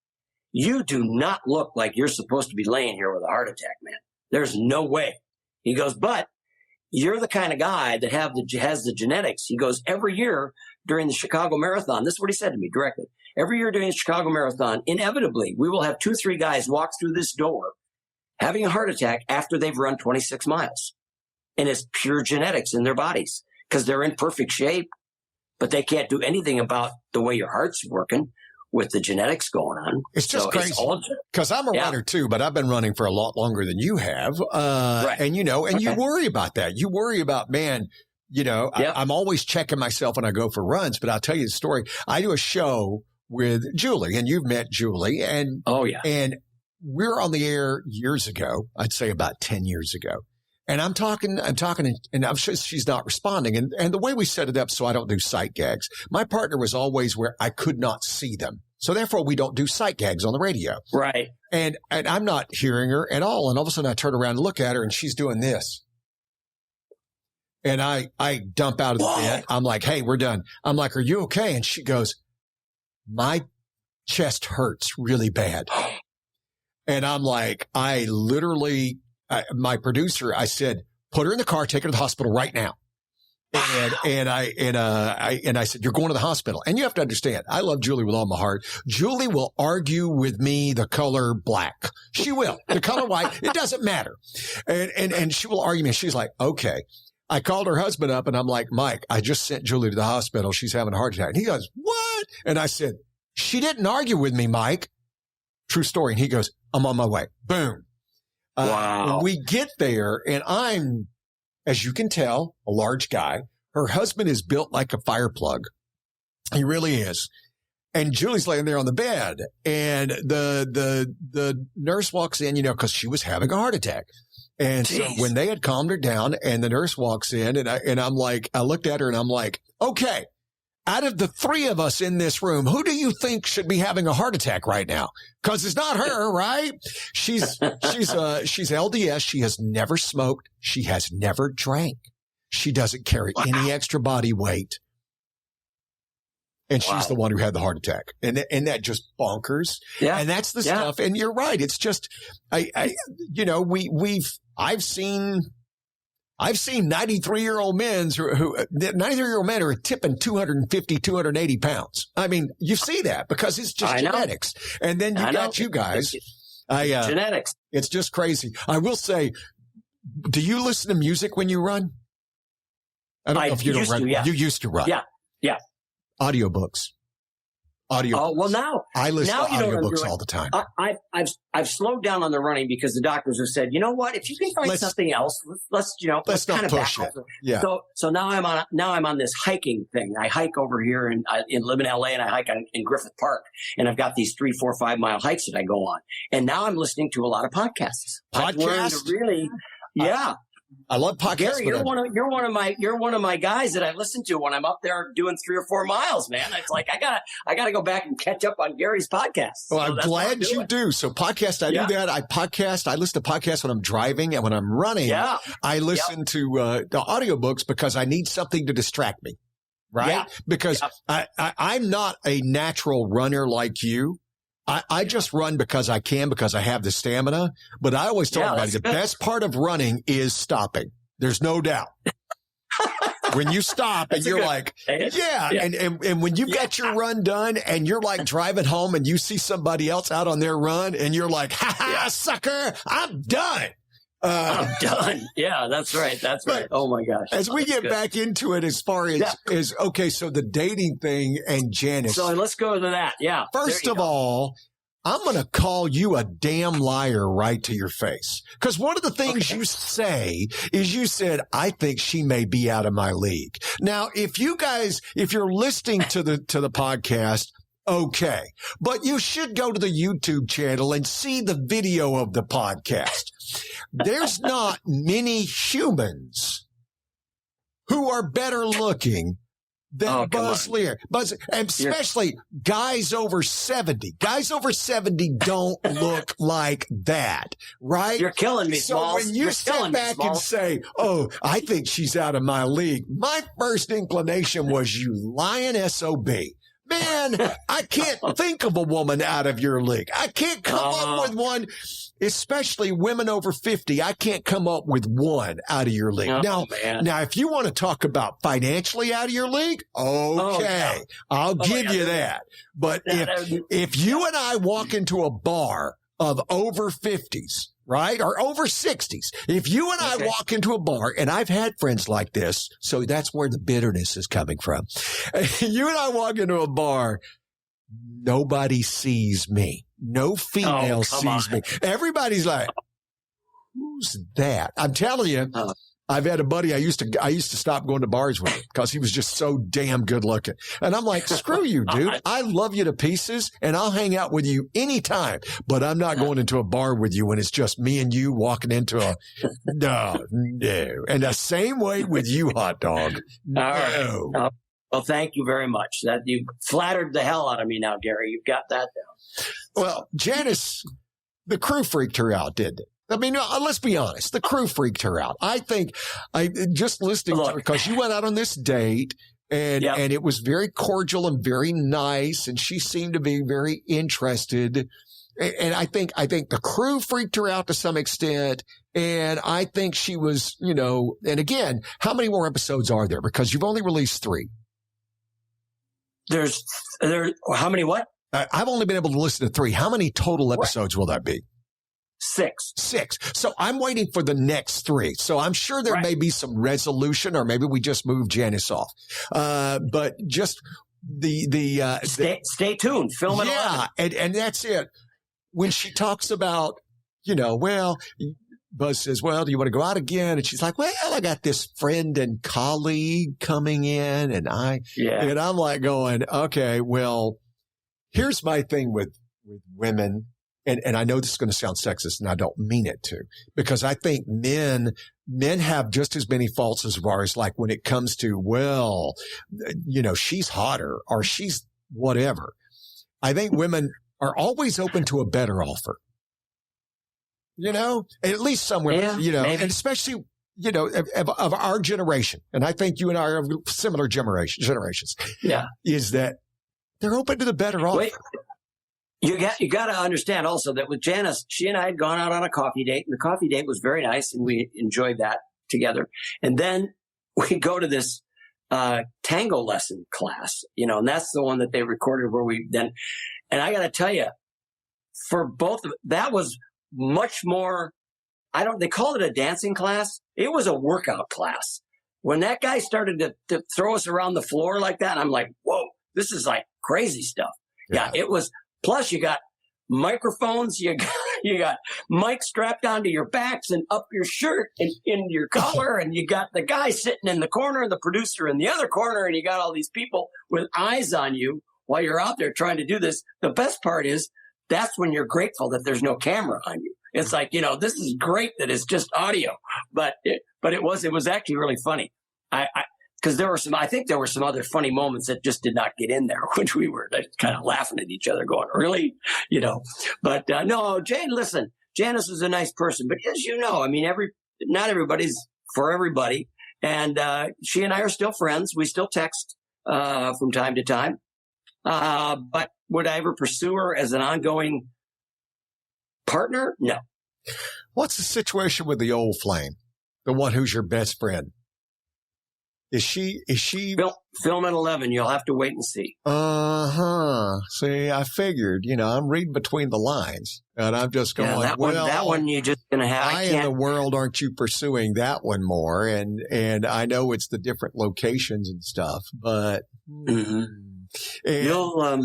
B: you do not look like you're supposed to be laying here with a heart attack, man. There's no way. He goes, but you're the kind of guy that has the genetics. He goes, every year during the Chicago Marathon, this is what he said to me directly. Every year during the Chicago Marathon, inevitably, we will have 2-3 guys walk through this door having a heart attack after they've run 26 miles. And it's pure genetics in their bodies because they're in perfect shape, but they can't do anything about the way your heart's working with the genetics going on.
A: It's just crazy because I'm a runner too, but I've been running for a lot longer than you have.
B: Right.
A: And you worry about that. You worry about, man, I'm always checking myself when I go for runs, but I'll tell you the story. I do a show with Julie, and you've met Julie, and and we're on the air years ago. I'd say about 10 years ago. And I'm talking, and I'm sure she's not responding. And the way we set it up so I don't do sight gags, my partner was always where I could not see them. So therefore we don't do sight gags on the radio.
B: Right.
A: And I'm not hearing her at all. And all of a sudden I turn around and look at her and she's doing this. And I dump out of the bed. I'm like, hey, we're done. I'm like, are you okay? And she goes, my chest hurts really bad. And I'm like, my producer, I said, put her in the car, take her to the hospital right now. And I said, you're going to the hospital. And you have to understand, I love Julie with all my heart. Julie will argue with me the color black. She will. The color white, it doesn't matter. And she will argue me. She's like, okay. I called her husband up and I'm like, Mike, I just sent Julie to the hospital. She's having a heart attack. And he goes, what? And I said, she didn't argue with me, Mike. True story. And he goes, I'm on my way. Boom.
B: Wow.
A: We get there and I'm, as you can tell, a large guy. Her husband is built like a fire plug. He really is. And Julie's laying there on the bed and the nurse walks in, cause she was having a heart attack. And so when they had calmed her down and the nurse walks in and I'm like, I looked at her and I'm like, okay, out of the 3 of us in this room, who do you think should be having a heart attack right now? Cause it's not her, right? She's LDS. She has never smoked. She has never drank. She doesn't carry any extra body weight. And she's the one who had the heart attack. And that just bonkers. Yeah. And that's the stuff. And you're right. It's just, I've seen 93-year-old men who 93-year-old men are tipping 250, 280 pounds. I mean, you see that because it's just genetics. And then you got you guys.
B: Genetics.
A: It's just crazy. I will say, do you listen to music when you run? I don't know if you don't run. You used to run.
B: Yeah. Yeah.
A: Audiobooks.
B: Oh, well, now
A: I listen to audiobooks all the time.
B: I've slowed down on the running because the doctors have said, you know what, if you can find something else, let's
A: not
B: kind of
A: push it. Yeah.
B: So now I'm on this hiking thing. I hike over here and live in LA and I hike in Griffith Park and I've got these 3, 4, 5 mile hikes that I go on. And now I'm listening to a lot of podcasts.
A: Podcasts?
B: Really, yeah.
A: I love podcasts.
B: Gary, you're one of my guys that I listen to when I'm up there doing 3 or 4 miles, man. It's like I gotta go back and catch up on Gary's podcast.
A: Well, I'm glad you do. So podcast, I do that. I listen to podcasts when I'm driving, and when I'm running, I listen to the audiobooks because I need something to distract me. Right? Yeah. Because I'm not a natural runner like you. I just run because I can, because I have the stamina. But I always tell everybody the best part of running is stopping. There's no doubt. When you stop and you're like, and when you've got your run done and you're like driving home and you see somebody else out on their run and you're like, sucker, I'm done.
B: I'm done. Yeah, that's right. That's right. Oh my gosh.
A: As we get back into it, as far as okay, so the dating thing and Janice.
B: So let's go to that. Yeah.
A: First of all, I'm going to call you a damn liar right to your face. Because one of the things you say is you said, I think she may be out of my league. Now, if you're listening to the podcast, okay, but you should go to the YouTube channel and see the video of the podcast. There's not many humans who are better looking than Buzz Leer. And especially guys over 70. Guys over 70 don't look like that, right?
B: You're killing me, Smalls.
A: So when you sit back and say, oh, I think she's out of my league, my first inclination was you lying SOB. Man, I can't think of a woman out of your league. I can't come up with one, especially women over 50. I can't come up with one out of your league. Now, if you want to talk about financially out of your league, okay, I'll give you that. But if you and I walk into a bar of over 50s, right? Or over 60s. If you and I walk into a bar, and I've had friends like this, so that's where the bitterness is coming from. You and I walk into a bar, nobody sees me. No female sees me. Everybody's like, who's that? I'm telling you, I've had a buddy I used to stop going to bars with because he was just so damn good looking. And I'm like, screw you, dude. I love you to pieces and I'll hang out with you anytime, but I'm not going into a bar with you when it's just me and you walking into no. And the same way with you, hot dog. No.
B: All right. Well, thank you very much. That you flattered the hell out of me now, Gary. You've got that down.
A: Well, Janice, the crew freaked her out, didn't it? I mean, let's be honest. The crew freaked her out. I think just listening to her, because you went out on this date and it was very cordial and very nice. And she seemed to be very interested. And I think the crew freaked her out to some extent. And I think she was, and again, how many more episodes are there? Because you've only released 3.
B: There's how many what?
A: I've only been able to listen to 3. How many total episodes will that be?
B: 6.
A: So I'm waiting for the next 3. So I'm sure there may be some resolution, or maybe we just move Janice off. But just
B: stay tuned. Film it.
A: And that's it. When she talks about, Buzz says, well, do you want to go out again? And she's like, well, I got this friend and colleague coming in, and I'm like going, okay, well, here's my thing with women. And I know this is going to sound sexist, and I don't mean it to, because I think men have just as many faults as far as like when it comes to, well, she's hotter or she's whatever. I think women are always open to a better offer, at least somewhere, maybe. And especially, of our generation. And I think you and I are of similar generations. Yeah. Is that they're open to the better offer.
B: Wait. You got to understand also that with Janice, she and I had gone out on a coffee date, and the coffee date was very nice, and we enjoyed that together. And then we go to this tango lesson class, and that's the one that they recorded where and I got to tell you, for both of that was much more. They called it a dancing class. It was a workout class. When that guy started to throw us around the floor like that, I'm like, whoa, this is like crazy stuff. Yeah, it was. Plus, you got microphones, you got mics strapped onto your backs and up your shirt and in your collar, and you got the guy sitting in the corner and the producer in the other corner, and you got all these people with eyes on you while you're out there trying to do this. The best part is that's when you're grateful that there's no camera on you. It's like, this is great that it's just audio, but but it was actually really funny. Because I think there were some other funny moments that just did not get in there, which we were kind of laughing at each other going, really? But no, listen, Janice was a nice person, but as you know, I mean, not everybody's for everybody. And she and I are still friends. We still text from time to time. But would I ever pursue her as an ongoing partner? No.
A: What's the situation with the old flame? The one who's your best friend? Is she
B: film at 11? You'll have to wait and see.
A: See, I figured, I'm reading between the lines and I'm just going,
B: that one you're just going to have.
A: Why in the world aren't you pursuing that one more? And I know it's the different locations and stuff, but
B: you'll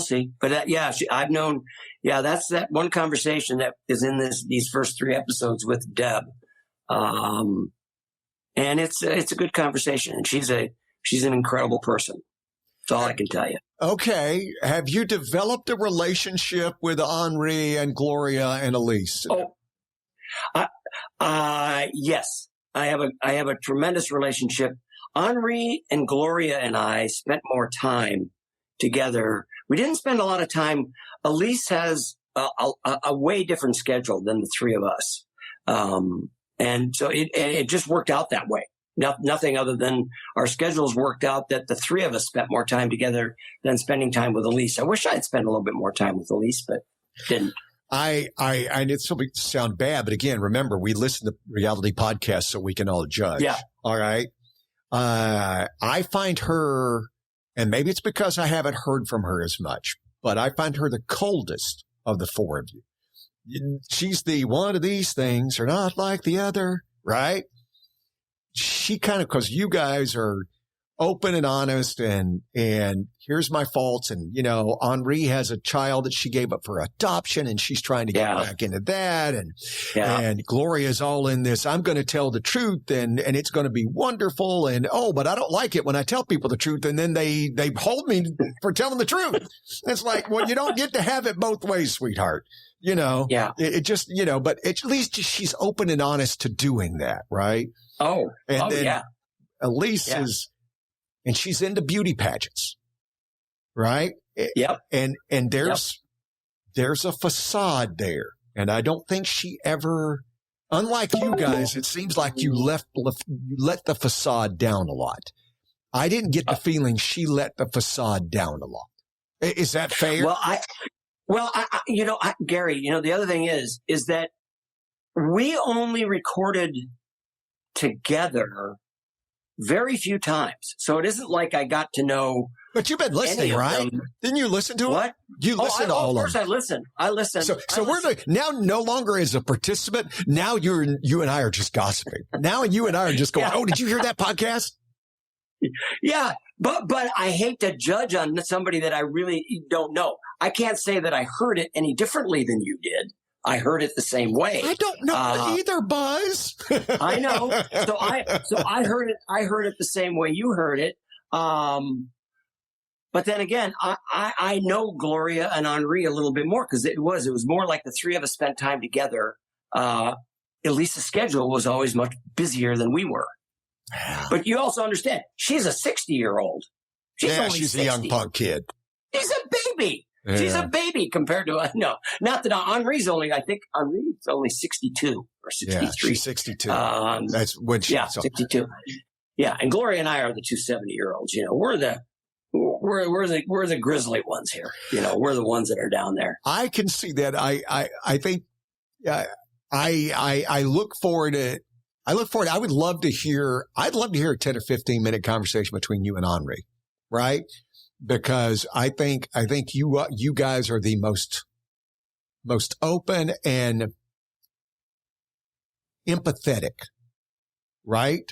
B: see. But I've known, that's that one conversation that is in these first 3 episodes with Deb. And it's a good conversation, and she's an incredible person. That's all I can tell you. Okay.
A: Have you developed a relationship with Henri and Gloria and Elise?
B: Yes. I have a tremendous relationship. Henri and Gloria and I spent more time together. We didn't spend a lot of time. Elise has a way different schedule than the 3 of us. And so it just worked out that way. Nothing other than our schedules worked out that the 3 of us spent more time together than spending time with Elise. I wish I'd spent a little bit more time with Elise, but didn't.
A: I it's going to sound bad, but again, remember, we listen to reality podcasts so we can all judge.
B: Yeah.
A: All right. I find her, and maybe it's because I haven't heard from her as much, but I find her the coldest of the 4 of you. She's the one of these things are not like the other, right? She kind of, because you guys are open and honest and here's my faults. And, Henri has a child that she gave up for adoption and she's trying to get back into that. And Gloria's all in this. I'm going to tell the truth and it's going to be wonderful. And, but I don't like it when I tell people the truth. And then they hold me for telling the truth. It's like, well, you don't get to have it both ways, sweetheart. It just, but at least she's open and honest to doing that. Right. Elise is, and she's into beauty pageants. Right.
B: Yep.
A: And there's a facade there. And I don't think she ever, unlike you guys, it seems like you let the facade down a lot. I didn't get the feeling she let the facade down a lot. Is that fair?
B: Gary, the other thing is that we only recorded together very few times. So it isn't like I got to know.
A: But you've been listening, right? Didn't you listen to
B: what?
A: It? You listened to all of them.
B: Of course I listen.
A: So we're now no longer as a participant. Now you and I are just gossiping. Now you and I are just going, oh, did you hear that podcast?
B: Yeah. But I hate to judge on somebody that I really don't know. I can't say that I heard it any differently than you did. I heard it the same way.
A: I don't know either, Buzz.
B: I know. So I heard it. I heard it the same way you heard it. But then again, I know Gloria and Henri a little bit more because it was more like the 3 of us spent time together. Elisa's schedule was always much busier than we were. But you also understand, she's a 60-year-old. She's
A: a young punk kid.
B: She's a baby. Yeah. She's a baby compared to no. Not that Henri's only. I think Henri's only 62 or 63.
A: Yeah, she's 62. That's when she.
B: Yeah, 62. Yeah, and Gloria and I are the 2 70-year-olds. We're the grizzly ones here. We're the ones that are down there.
A: I can see that. I think. I look forward to. I'd love to hear a 10 or 15 minute conversation between you and Henri, right? Because I think you guys are the most open and empathetic, right?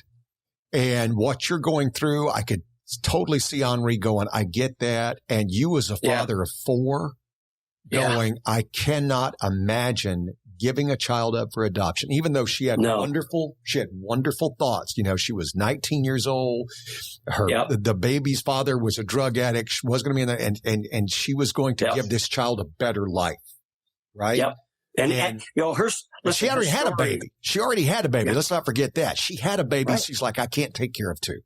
A: And what you're going through, I could totally see Henri going, I get that. And you as a father of 4 going, I cannot imagine giving a child up for adoption, even though she had wonderful thoughts. She was 19 years old. The baby's father was a drug addict. She was going to be in there and she was going to give this child a better life. Right.
B: Yep. And you know,
A: she already had a baby. She already had a baby.
B: Yeah.
A: Let's not forget that. She had a baby.
B: Right.
A: She's like, I can't take care of two.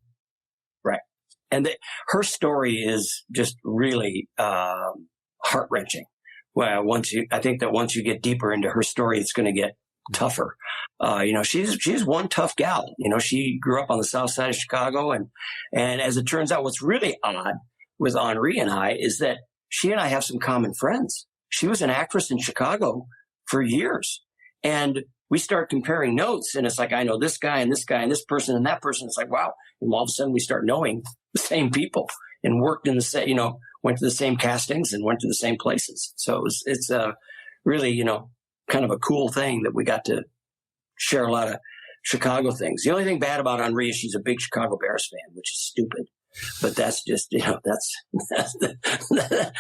B: Right. And her story is just really heart-wrenching. Well, I think that once you get deeper into her story, it's going to get tougher. You know, she's one tough gal. You know, she grew up on the south side of Chicago. And as it turns out, what's really odd with Henri and I is that she and I have some common friends. She was an actress in Chicago for years. And we start comparing notes, and it's like, I know this guy and this guy and this person and that person. It's like, wow. And all of a sudden we start knowing the same people and worked in the same, you know, went to the same castings and went to the same places. So it's really, you know, kind of a cool thing that we got to share a lot of Chicago things. The only thing bad about Henri is she's a big Chicago Bears fan, which is stupid. But that's just, you know,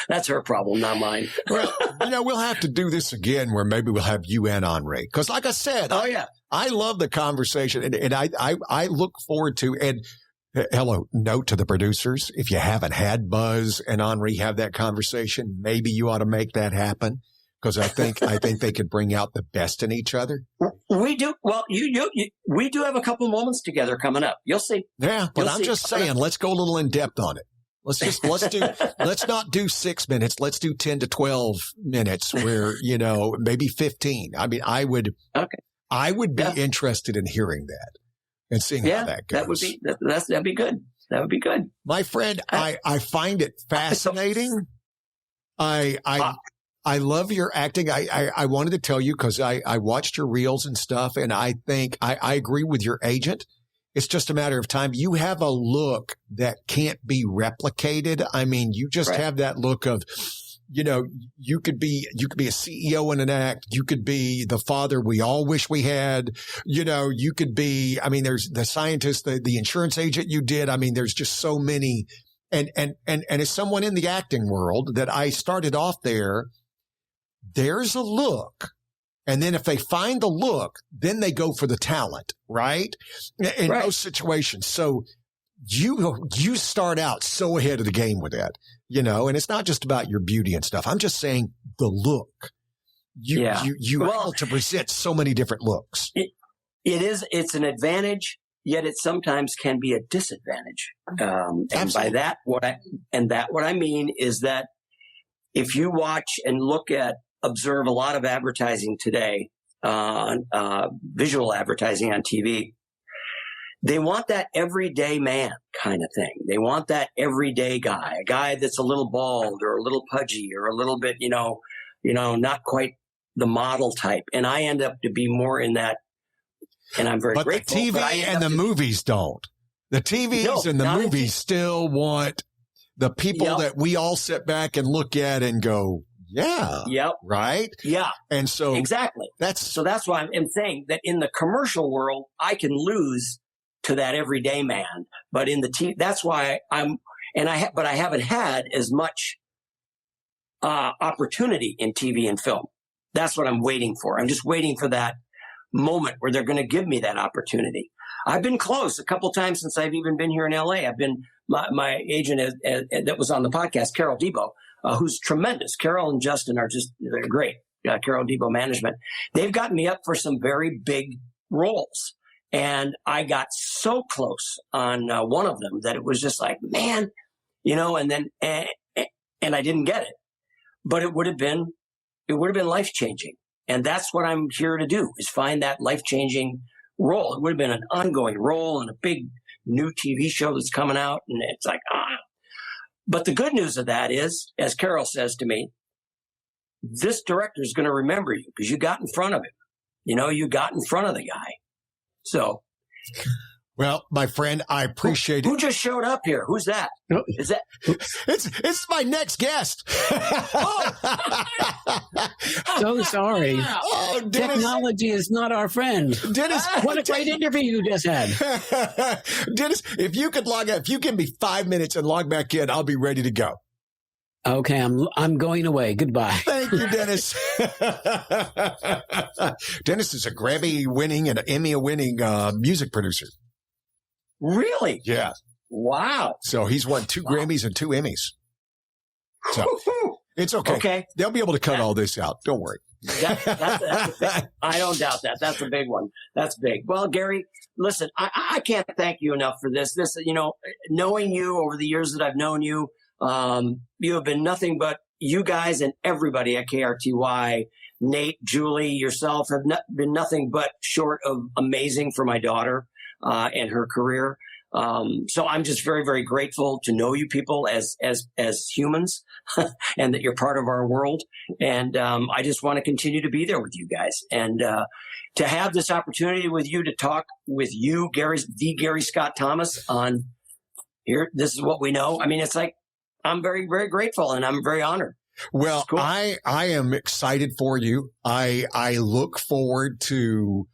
B: that's her problem, not mine.
A: Well, you know, we'll have to do this again where maybe we'll have you and Henri. Because like I said, I love the conversation, and I look forward to, and hello, note to the producers, if you haven't had Buzz and Henri have that conversation, maybe you ought to make that happen. Because I think they could bring out the best in each other.
B: We do. Well, we do have a couple moments together coming up. You'll see.
A: Yeah, but I'm just saying, let's go a little in depth on it. Let's not do 6 minutes. Let's do 10 to 12 minutes where, you know, maybe 15. I mean, I would be interested in hearing that and seeing how that goes.
B: That'd be good. That would be good.
A: My friend, I find it fascinating. I love your acting. I wanted to tell you because I watched your reels and stuff, and I think I agree with your agent. It's just a matter of time. You have a look that can't be replicated. I mean, you just have that look of, you know, you could be a CEO in an act. You could be the father we all wish we had. You know, you could be, I mean, there's the scientist, the insurance agent you did. I mean, there's just so many. And as someone in the acting world that I started off there's a look. And then if they find the look, then they go for the talent, right? In those situations. So you start out so ahead of the game with that, you know, and it's not just about your beauty and stuff. I'm just saying the look. You are able to present so many different looks.
B: It's an advantage, yet it sometimes can be a disadvantage. And by that, what I mean is that if you watch and observe a lot of advertising today, visual advertising on TV, they want that everyday man kind of thing. They want that everyday guy, a guy that's a little bald or a little pudgy or a little bit, you know, not quite the model type. And I end up to be more in that, and I'm very grateful.
A: The TV and the movies don't. The TVs and the movies still want the people that we all sit back and look at and go, yeah. Yep. Right. Yeah. And so
B: exactly. That's why I'm saying that in the commercial world, I can lose to that everyday man, but in the TV, that's why but I haven't had as much opportunity in TV and film. That's what I'm waiting for. I'm just waiting for that moment where they're going to give me that opportunity. I've been close a couple times since I've even been here in LA. I've been, my agent that was on the podcast, Carole Dibo, who's tremendous. Carole and Justin they're great. Carole Dibo Management. They've gotten me up for some very big roles. And I got so close on one of them that it was just like, man, you know, and then, and I didn't get it, but it would have been life-changing. And that's what I'm here to do, is find that life-changing role. It would have been an ongoing role in a big new TV show that's coming out. And it's like, But the good news of that is, as Carole says to me, this director is going to remember you because you got in front of him. You know, you got in front of the guy. So.
A: Well, my friend, I appreciate it.
B: Who just showed up here? Who's that? Is that?
A: It's my next guest.
D: So sorry.
A: Oh, Dennis.
D: Technology is not our friend.
A: Dennis,
D: what a great interview you just had.
A: Dennis, if you could log out, if you give me 5 minutes and log back in, I'll be ready to go.
D: Okay, I'm going away. Goodbye.
A: Thank you, Dennis. Dennis is a Grammy-winning and Emmy-winning music producer.
B: Really?
A: Yeah.
B: Wow.
A: So he's won 2 Grammys and 2 Emmys. So it's okay.
B: Okay.
A: They'll be able to cut all this out. Don't worry.
B: I don't doubt that. That's a big one. That's big. Well, Gary, listen, I can't thank you enough for this. Knowing you over the years that I've known you, you have been nothing but, you guys and everybody at KRTY, Nate, Julie, yourself have been nothing but short of amazing for my daughter and her career. So I'm just very, very grateful to know you people as humans and that you're part of our world. And I just want to continue to be there with you guys. And to have this opportunity with you to talk with you, the Gary Scott Thomas, on here, this is what we know. I mean, it's like, I'm very, very grateful and I'm very honored.
A: Well,
B: cool.
A: I am excited for you. I look forward to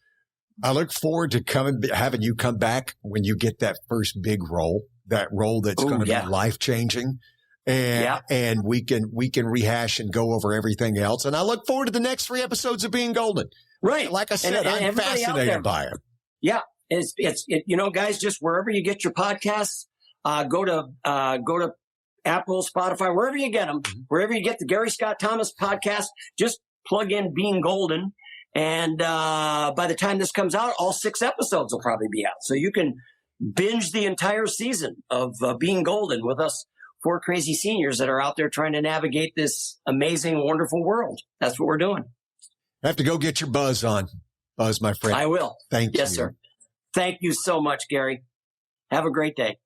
A: having you come back when you get that first big role, that role that's going to be life changing. And we can rehash and go over everything else. And I look forward to the next 3 episodes of Being Golden.
B: Right.
A: Like I said, I'm fascinated by it.
B: Yeah. It's guys, just wherever you get your podcasts, go to Apple, Spotify, wherever you get them, wherever you get the Gary Scott Thomas podcast, just plug in Being Golden. And by the time this comes out, all 6 episodes will probably be out. So you can binge the entire season of Being Golden with us 4 crazy seniors that are out there trying to navigate this amazing, wonderful world. That's what we're doing.
A: I have to go get your buzz on. Buzz, my friend.
B: I will.
A: Thank you.
B: Yes, sir. Thank you so much, Gary. Have a great day.